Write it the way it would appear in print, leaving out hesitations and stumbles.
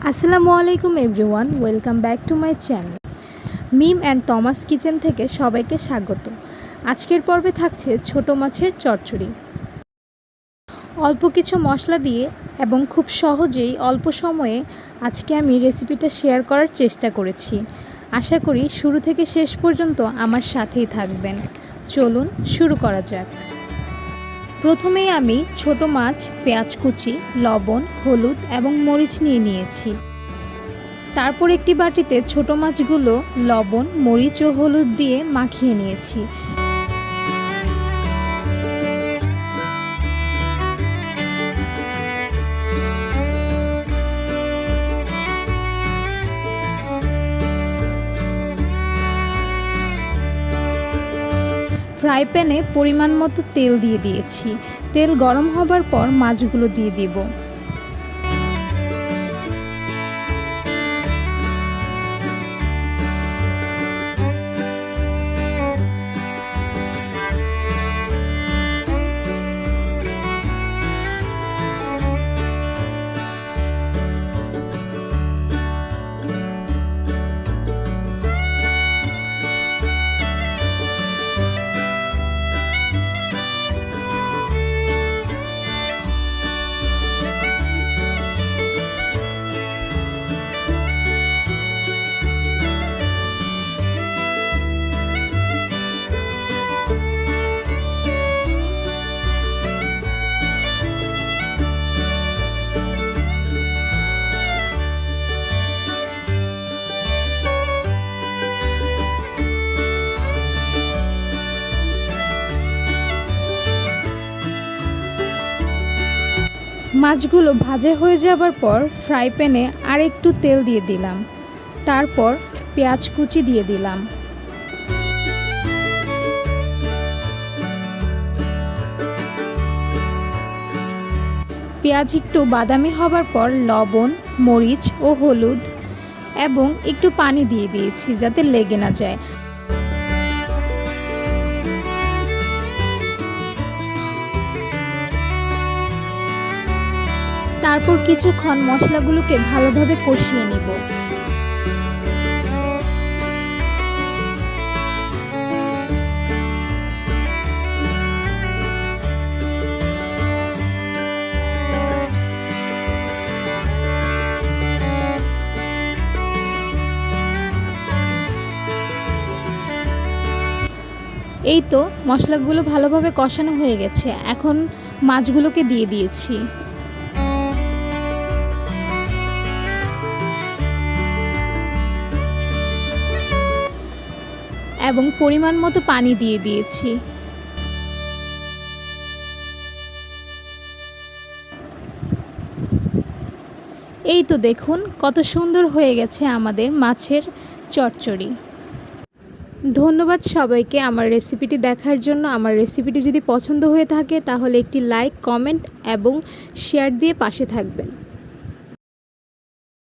আসসালামু আলাইকুম everyone, welcome back to my channel Mim and Thomas kitchen থেকে সবাইকে স্বাগত। আজকের পর্বে থাকছে ছোট মাছের চচ্চড়ি। অল্প কিছু মশলা দিয়ে এবং খুব সহজেই অল্প সময়ে আজকে আমি রেসিপিটা শেয়ার করার চেষ্টা করেছি। আশা করি শুরু থেকে শেষ পর্যন্ত আমার সাথেই থাকবেন। চলুন শুরু করা যাক। প্রথমেই আমি ছোট মাছ, পেঁয়াজ কুচি, লবণ, হলুদ এবং মরিচ নিয়েছি। তারপর একটি বাটিতে ছোট মাছগুলো লবণ, মরিচ ও হলুদ দিয়ে মাখিয়ে নিয়েছি। ফ্রাই প্যানে পরিমাণ মতো তেল দিয়ে দিয়েছি। তেল গরম হবার পর মাছগুলো দিয়ে দিব। মাছগুলো ভাজা হয়ে যাবার পর ফ্রাই প্যানে আর একটু তেল দিয়ে দিলাম। তারপর পেঁয়াজ কুচি দিয়ে দিলাম। পেঁয়াজ একটু বাদামি হবার পর লবণ, মরিচ ও হলুদ এবং একটু পানি দিয়ে দিয়েছি যাতে লেগে না যায়। তারপর কিছুক্ষণ মশলাগুলোকে ভালোভাবে কষিয়ে নিব। এই তো মশলাগুলো ভালোভাবে কষানো হয়ে গেছে। এখন মাছগুলোকে দিয়ে দিয়েছি। এবং পরিমাণ মতো পানি দিয়ে দিয়েছি। এই তো দেখুন কত সুন্দর হয়ে গেছে আমাদের মাছের চচ্চড়ি। ধন্যবাদ সবাইকে আমার রেসিপিটি দেখার জন্য। আমার রেসিপিটি যদি পছন্দ হয়ে থাকে তাহলে একটি লাইক, কমেন্ট এবং শেয়ার দিয়ে পাশে থাকবেন।